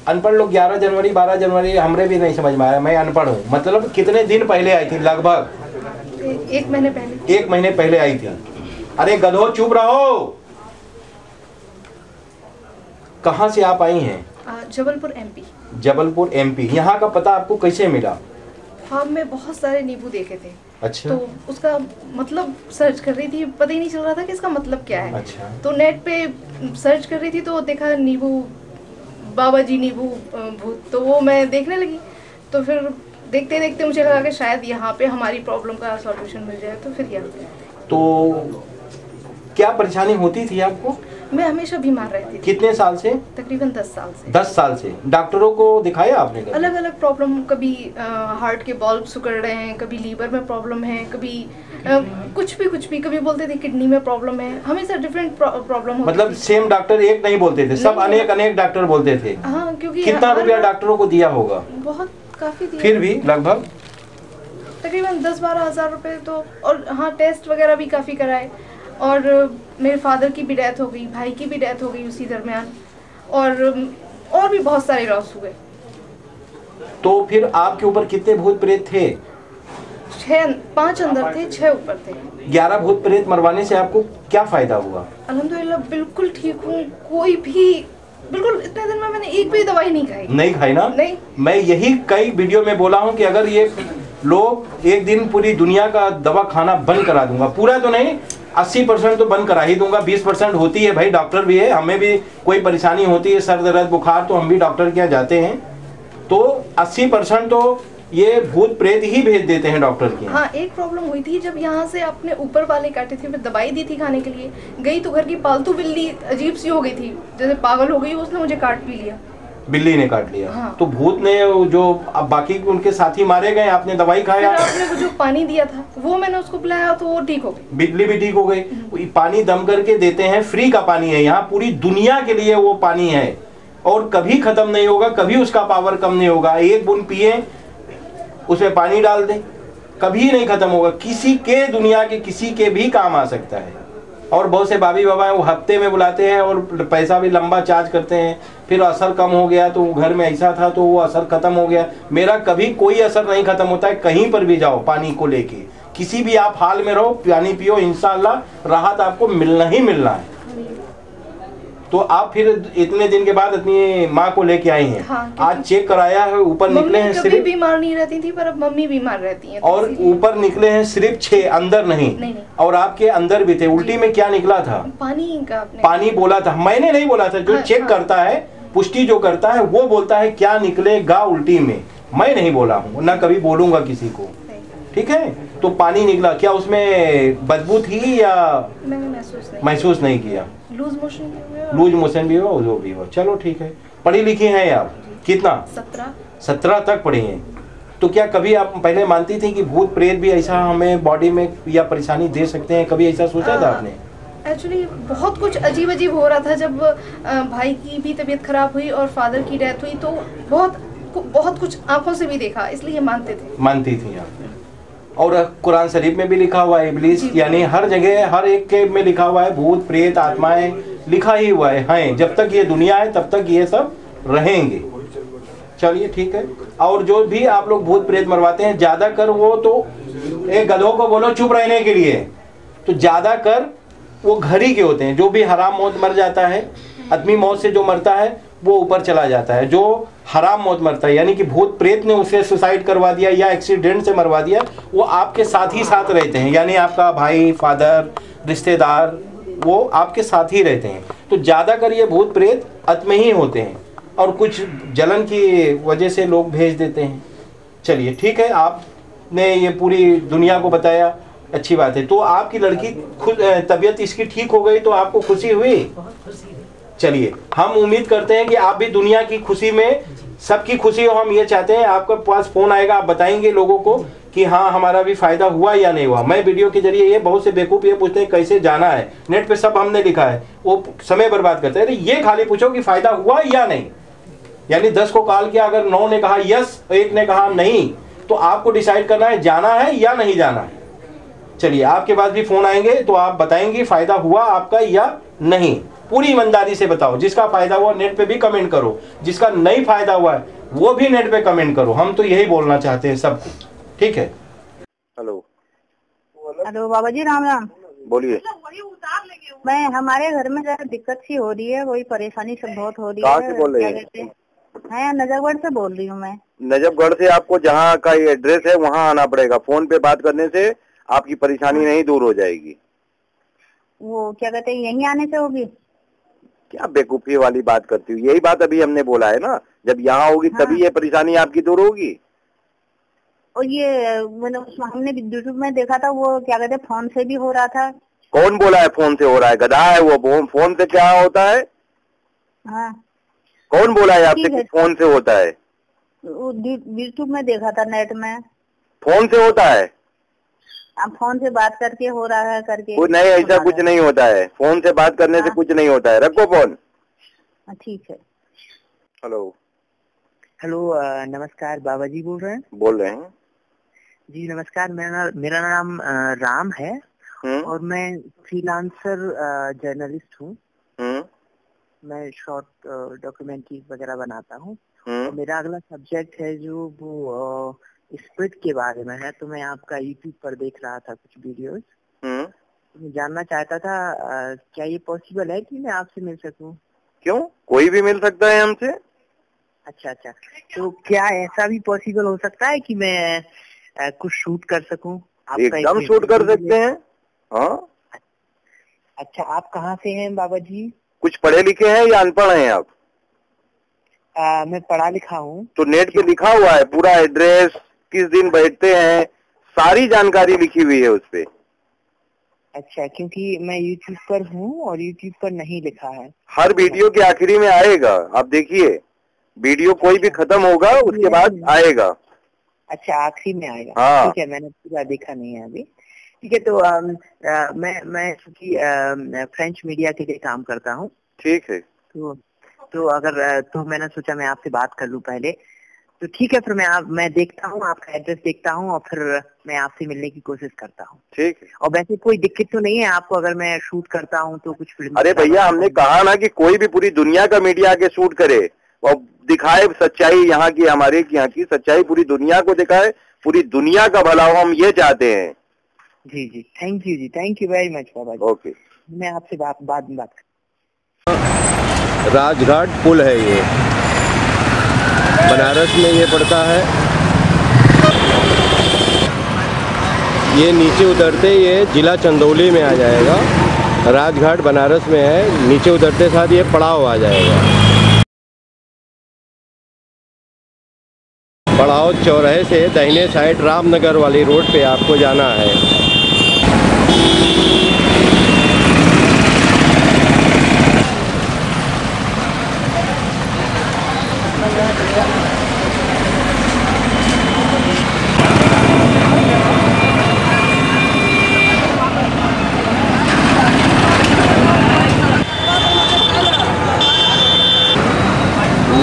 अनपढ़ लोग 11 जनवरी 12 जनवरी हमरे भी नहीं समझ में आया, मैं अनपढ़ हूँ। मतलब कितने दिन पहले आई थी? लगभग 1 महीने पहले। 1 महीने पहले आई थी। अरे गधो चुप रहो। कहाँ से आप आई हैं? जबलपुर एमपी। जबलपुर एमपी। यहाँ का पता आपको कैसे मिला? फार्म में बहुत सारे नींबू देखे थे। अच्छा। तो उसका मतलब सर्च कर रही थी, पता ही नहीं चल रहा था कि इसका मतलब क्या है। अच्छा। तो नेट पे सर्च कर रही थी तो देखा नींबू, बाबा जी नींबू भूत, तो वो मैं देखने लगी। तो फिर देखते देखते मुझे लगा कि शायद यहाँ पे हमारी प्रॉब्लम का सॉल्यूशन मिल जाए, तो फिर यहाँ। तो क्या परेशानी होती थी आपको? मैं हमेशा बीमार रहती थी। कितने साल से? तकरीबन 10 साल से। 10 साल से। डॉक्टरों को दिखाया आपने? अलग अलग प्रॉब्लम, कभी हार्ट के बल्ब सिकुड़ रहे हैं, कभी लीवर में प्रॉब्लम है, कभी कुछ भी, कभी बोलते थे किडनी में प्रॉब्लम है, हमेशा डिफरेंट प्रॉब्लम होती मतलब थी। सेम डॉक्टर एक नहीं बोलते थे, सब अनेक डॉक्टर बोलते थे? हाँ, क्योंकि कितना रुपया डॉक्टरों को दिया होगा? बहुत काफी दिया। फिर भी लगभग तकरीबन 10-12 हज़ार रुपए तो। और हाँ, टेस्ट वगैरह भी काफी कराए। और मेरे फादर की भी डेथ हो गई, भाई की भी डेथ हो गई उसी दरमियान, और भी बहुत सारे लॉस हुए। तो फिर आपके ऊपर कितने भूत प्रेत थे? 5 अंदर थे, 6 ऊपर थे। 11 भूत प्रेत मरवाने से आपको क्या फायदा हुआ? अल्हम्दुलिल्लाह बिल्कुल ठीक हूँ। कोई भी बिल्कुल, इतने दिन में मैंने एक भी दवाई नहीं खाई। नहीं खाई ना? नहीं। मैं यही कई वीडियो में बोला हूँ कि अगर ये लोग एक दिन पूरी दुनिया का दवा खाना बंद करा दूंगा, पूरा तो नहीं 80% तो बंद करा ही दूंगा। 20% होती है भाई, डॉक्टर भी है, हमें भी कोई परेशानी होती है, सर दर्द बुखार, तो हम भी डॉक्टर के यहाँ जाते हैं। तो 80% तो ये भूत प्रेत ही भेज देते हैं डॉक्टर के। हाँ, एक प्रॉब्लम हुई थी जब यहाँ से अपने ऊपर वाले काटे थे, मैं दवाई दी थी खाने के लिए, गई तो घर की पालतू बिल्ली अजीब सी हो गई थी, जैसे पागल हो गई, उसने मुझे काट भी लिया। बिल्ली ने काट लिया? हाँ। तो भूत ने जो अब बाकी उनके साथी मारे गए, आपने दवाई खाया? आपने वो जो पानी दिया था वो मैंने उसको पिलाया तो वो ठीक हो गई। बिल्ली भी ठीक हो गई। पानी दम करके देते हैं, फ्री का पानी है यहाँ, पूरी दुनिया के लिए वो पानी है और कभी खत्म नहीं होगा, कभी उसका पावर कम नहीं होगा। एक बूंद पिए, उसमें पानी डाल दें, कभी नहीं खत्म होगा। किसी के, दुनिया के किसी के भी काम आ सकता है। और बहुत से बाबी बाबा हैं, वो हफ्ते में बुलाते हैं और पैसा भी लंबा चार्ज करते हैं। फिर असर कम हो गया तो घर में ऐसा था तो वो असर खत्म हो गया। मेरा कभी कोई असर नहीं खत्म होता है। कहीं पर भी जाओ, पानी को लेके किसी भी आप हाल में रहो, पानी पियो, इंशाअल्लाह राहत आपको मिलना ही मिलना है। तो आप फिर इतने दिन के बाद अपनी माँ को लेके आई हैं। हाँ, आज चेक कराया है, ऊपर निकले हैं कभी सिर्फ, बीमार नहीं रहती थी पर अब मम्मी बीमार रहती हैं। और ऊपर निकले हैं सिर्फ 6, अंदर नहीं। और आपके अंदर भी थे। उल्टी में क्या निकला था? पानी का। पानी बोला था, मैंने नहीं बोला था। जो चेक करता है, पुष्टि जो करता है, वो बोलता है क्या निकलेगा उल्टी में। मैं नहीं बोला हूँ, ना कभी बोलूंगा किसी को, ठीक है? तो पानी निकला, क्या उसमें बदबू थी या? मैंने महसूस नहीं किया। लूज मोशन भी हो, जो भी हो, चलो ठीक है। पढ़ी लिखी हैं आप? कितना? 17 तक पढ़ी हैं। तो क्या कभी आप पहले मानती थी कि भूत प्रेत भी ऐसा हमें बॉडी में या परेशानी दे सकते हैं? कभी ऐसा सोचा था आपने? एक्चुअली बहुत कुछ अजीब अजीब हो रहा था जब भाई की भी तबीयत खराब हुई और फादर की डेथ हुई, तो बहुत कुछ आंखों से भी देखा, इसलिए मानती थी आप। और कुरान शरीफ में भी लिखा हुआ है इब्लीस, यानी हर जगह हर एक के में लिखा हुआ है भूत प्रेत आत्माएं, लिखा ही हुआ है। जब तक ये दुनिया है तब तक ये सब रहेंगे। चलिए ठीक है। और जो भी आप लोग भूत प्रेत मरवाते हैं, ज्यादा कर वो तो एक गधों को बोलो चुप रहने के लिए, तो ज्यादा कर वो घर ही के होते हैं। जो भी हराम मौत मर जाता है, आदमी मौत से जो मरता है वो ऊपर चला जाता है। जो हराम मौत मरता है, यानी कि भूत प्रेत ने उसे सुसाइड करवा दिया या एक्सीडेंट से मरवा दिया, वो आपके साथ ही साथ रहते हैं। यानी आपका भाई, फादर, रिश्तेदार, वो आपके साथ ही रहते हैं। तो ज्यादा कर ये भूत प्रेत आत्मा ही होते हैं और कुछ जलन की वजह से लोग भेज देते हैं। चलिए ठीक है, आपने ये पूरी दुनिया को बताया, अच्छी बात है। तो आपकी लड़की खुद तबीयत इसकी ठीक हो गई तो आपको खुशी हुई? चलिए, हम उम्मीद करते हैं कि आप भी दुनिया की खुशी में, सबकी खुशी हो, हम ये चाहते हैं। आपके पास फोन आएगा, आप बताएंगे लोगों को कि हाँ हमारा भी फायदा हुआ या नहीं हुआ। मैं वीडियो के जरिए, ये बहुत से बेवकूफ ये पूछते हैं कैसे जाना है, नेट पे सब हमने लिखा है, वो समय बर्बाद करते हैं। ये खाली पूछो कि फायदा हुआ या नहीं। यानी 10 को कॉल किया, अगर 9 ने कहा यस, 1 ने कहा नहीं, तो आपको डिसाइड करना है जाना है या नहीं जाना है। चलिए, आपके पास भी फोन आएंगे तो आप बताएंगे फायदा हुआ आपका या नहीं। पूरी ईमानदारी से बताओ। जिसका फायदा हुआ नेट पे भी कमेंट करो, जिसका नहीं फायदा हुआ है वो भी नेट पे कमेंट करो। हम तो यही बोलना चाहते हैं सबको, ठीक है। हेलो हेलो बाबा जी, राम राम। बोलिए। मैं हमारे घर में जरा दिक्कत सी हो रही है, वही परेशानी सब बहुत हो रही है। कहाँ से बोल रहे हैं? मैं नजरगढ़ से बोल रही हूँ। मैं नजफगढ़ से। आपको जहाँ का ये एड्रेस है वहाँ आना पड़ेगा। फोन पे बात करने से आपकी परेशानी नहीं दूर हो जाएगी। वो क्या कहते हैं, यहीं आने से होगी? क्या बेवकूफी वाली बात करती हूँ, यही बात अभी हमने बोला है ना, जब यहाँ होगी तभी ये परेशानी आपकी दूर होगी। और ये मैंने हमने यूट्यूब में देखा था, वो क्या कहते हैं फोन से भी हो रहा था। कौन बोला है फोन से हो रहा है? गधा है वो। फोन से क्या होता है? हाँ, कौन बोला है आपसे कि फोन से होता है? यूट्यूब में देखा था, नेट में। फोन से होता है? अब फोन से बात करके हो रहा है करके। कुछ नहीं, ऐसा कुछ नहीं होता है। फोन से बात करने से कुछ नहीं होता है। रखो फोन। ठीक है। हेलो हेलो, नमस्कार। बाबा जी बोल रहे हैं? बोल रहे हैं जी नमस्कार। मेरा नाम राम है और मैं फ्रीलांसर जर्नलिस्ट हूँ। मैं शॉर्ट डॉक्यूमेंट्री वगैरह बनाता हूँ। तो मेरा अगला सब्जेक्ट है जो वो स्प्रिट के बारे में है। तो मैं आपका यूट्यूब पर देख रहा था कुछ वीडियोस। तो मैं जानना चाहता था क्या ये पॉसिबल है कि मैं आपसे मिल सकूं? क्यों, कोई भी मिल सकता है हमसे। अच्छा, तो क्या ऐसा भी पॉसिबल हो सकता है कि मैं कुछ शूट कर सकूं? एकदम शूट कर सकते हैं। हाँ। अच्छा, आप कहाँ से हैं बाबा जी? कुछ पढ़े लिखे हैं या अनपढ़ हैं आप? मैं पढ़ा लिखा हूँ। तो नेट पे लिखा हुआ है पूरा एड्रेस, किस दिन बैठते हैं, सारी जानकारी लिखी हुई है उस पे। अच्छा, क्योंकि मैं यूट्यूब पर हूँ और यूट्यूब पर नहीं लिखा है। हर वीडियो के आखिरी में आएगा, आप देखिए। वीडियो कोई भी खत्म होगा उसके बाद आएगा। अच्छा, आखिरी में आएगा। हाँ। ठीक है, मैंने पूरा देखा नहीं है अभी। ठीक है, तो मैं क्योंकि फ्रेंच मीडिया के लिए काम करता हूँ। ठीक है। तो अगर तो मैंने सोचा मैं आपसे बात कर लूँ पहले। तो ठीक है, फिर मैं देखता हूँ, आपका एड्रेस देखता हूँ और फिर मैं आपसे मिलने की कोशिश करता हूँ। ठीक है। और वैसे कोई दिक्कत तो नहीं है आपको अगर मैं शूट करता हूँ तो कुछ फिल्म? अरे भैया, हमने कहा ना कि कोई भी पूरी दुनिया का मीडिया आके शूट करे और दिखाए सच्चाई, यहाँ की हमारे यहाँ की सच्चाई पूरी दुनिया को दिखाए, पूरी दुनिया का भला हो, हम ये चाहते हैं। जी, थैंक यू जी, thank you very much Baba ji. Okay, मैं आपसे बाद में बात। राजघाट पुल है ये, बनारस में ये पड़ता है। ये नीचे उतरते ये जिला चंदौली में आ जाएगा। राजघाट बनारस में है, नीचे उतरते साथ ये पड़ाव आ जाएगा। पड़ाव चौराहे से दाहिने साइड रामनगर वाली रोड पे आपको जाना है।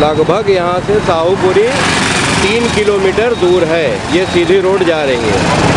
लगभग यहाँ से साहूपुरी 3 किलोमीटर दूर है। ये सीधी रोड जा रही है।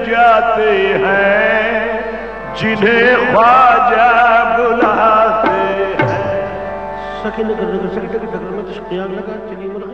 जाते हैं जिन्हें ख्वाजा बुलाते हैं। सखी नगर में तो आग लगा चलिए।